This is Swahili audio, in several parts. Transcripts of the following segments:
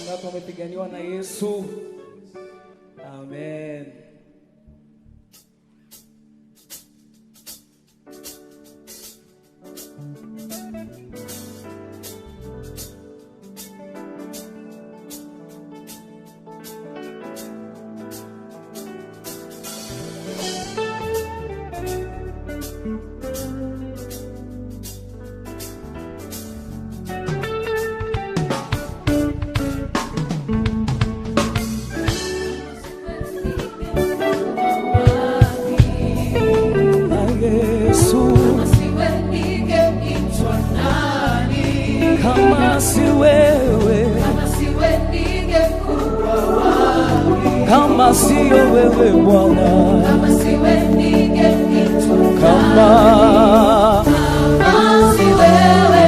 wangapi wamepiganiwa na Yesu? Amen. Kama sio wewe Bwana, kama siwe ningeitwa kama si wewe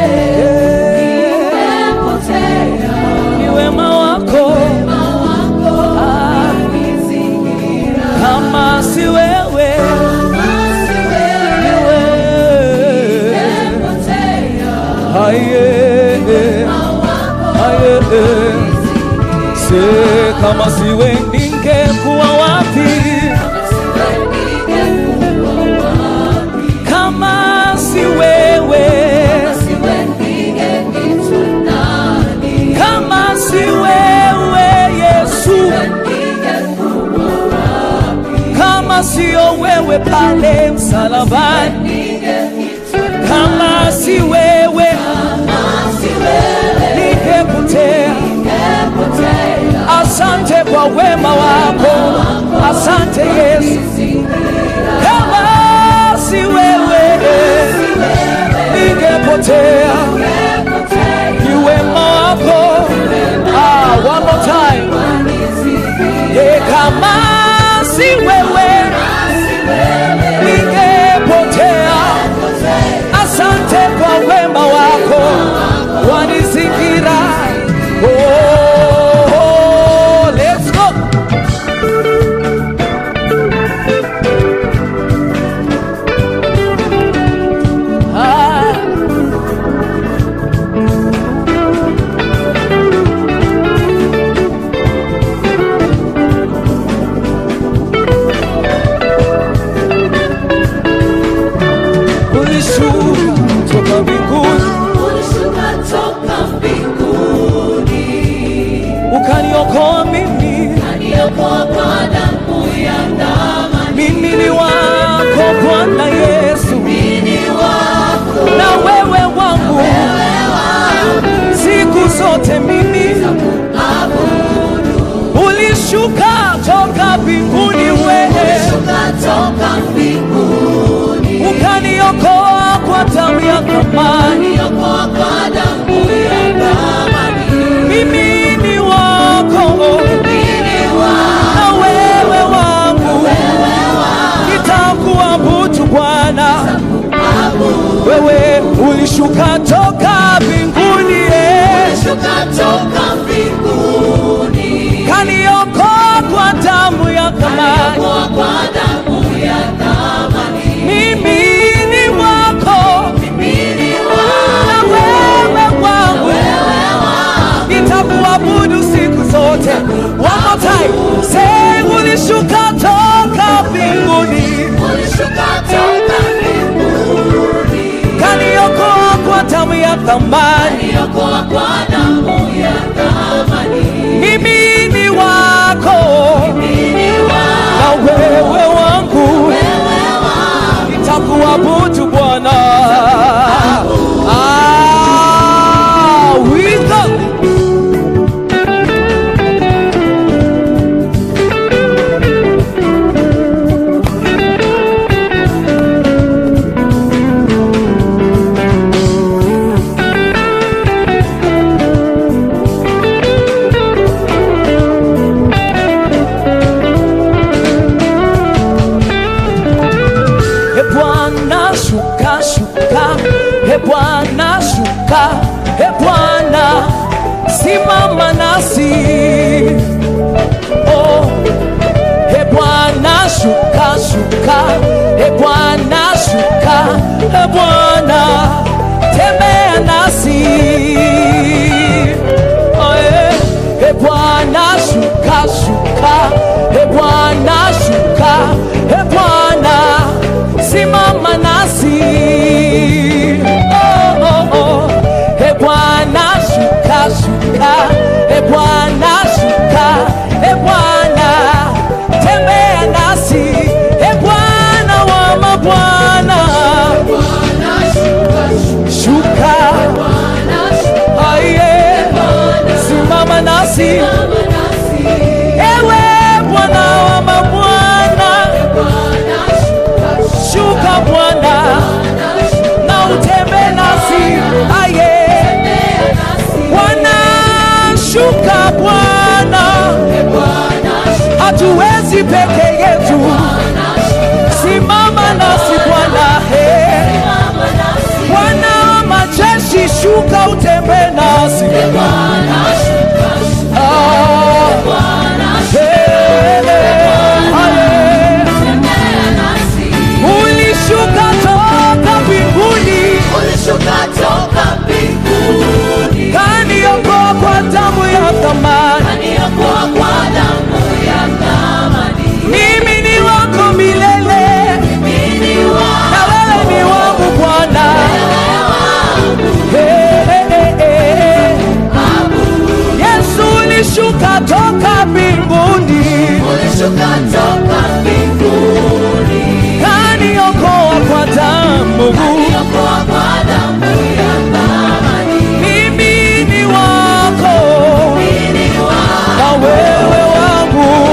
ningepotea. ni wema wako unizingira. Kama si wewe ningepotea. Kama siwe ningekuwa wapi? Kama si wewe, kama si wewe Yesu, kama sio wewe pale msalabani, kama si wewe ningepotea. Asante kwa wema wako, asante Yesu. Kama si wewe ningepotea, ni wema wako. One more time. Kama si wewe ningepotea. Asante kwa wema wako, wanizingira. Ukaniokoa mimi, Ukaniokoa kwa damu ya thamani. mimi ni wako Bwana Yesu, Mimi ni wako, na wewe wangu, wewe wangu, siku zote mimi nitakuabudu. ulishuka toka mbinguni, wewe Ulishuka toka mbinguni, ukaniokoa kwa damu ya thamani. ukaniokoa kwa damu ya thamani. Mimi ni wako, Mimi ni wako, na wewe wangu, wewe wangu, nitakuabudu Bwana. nitakuabudu. Wewe ulishuka toka mbinguni, Ulishuka toka mbinguni, kaniokoa kwa damu ya thamani. ukaniokoa kwa damu ya thamani. Mimi ni wako, Mimi ni wako, na wewe wangu, wewe wangu, nitakuabudu siku zote. One more time. Say ulishuka toka mbinguni, ulishuka toka mbinguni, kaniokoa kwa damu ya thamani. ukaniokoa kwa damu ya thamani. Mimi ni wako, Mimi ni wako, na wewe wangu, wewe wangu, nitakuabudu Bwana. We go. Bwana shuka, shuka, Bwana shuka, Bwana simama nasi. Oh, Bwana shuka, shuka, Bwana shuka, Bwana tembea nasi. Oh, E Bwana shuka, e Bwana tembea nasi, e Bwana wa mabwana, shuka, aye, simama nasi, ewe Bwana wa mabwana, shuka Bwana na utembe nasi, aye Bwana, shuka Bwana, hatuwezi peke yetu, simama nasi Bwana, Bwana wa majeshi, shuka utembe nasi, ulishuka toka mbinguni, kaniokoa kwa damu ya thamani, mimi ni wako milele, na wewe ni wangu Bwana. Yesu ulishuka toka mbinguni, kaniokoa kwa damu, mimi ni wako na wewe wangu.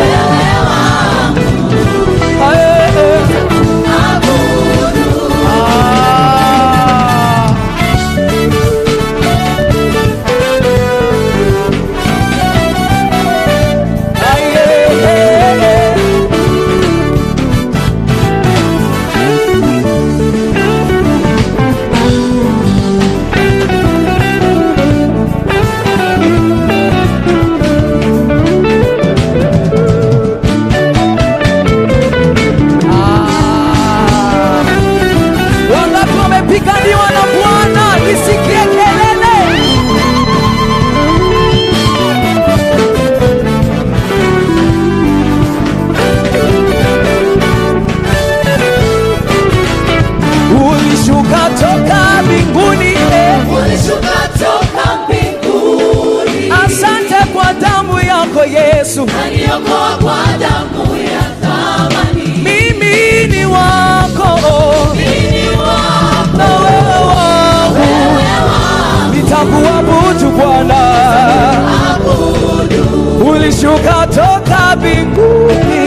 Wangapi wamepiganiwa na Bwana? Nisikie kelele. Ulishuka toka mbinguni, asante kwa damu yako Yesu, mimi ni wako na wewe wangu, nitakuabudu Bwana. Ulishuka toka mbinguni,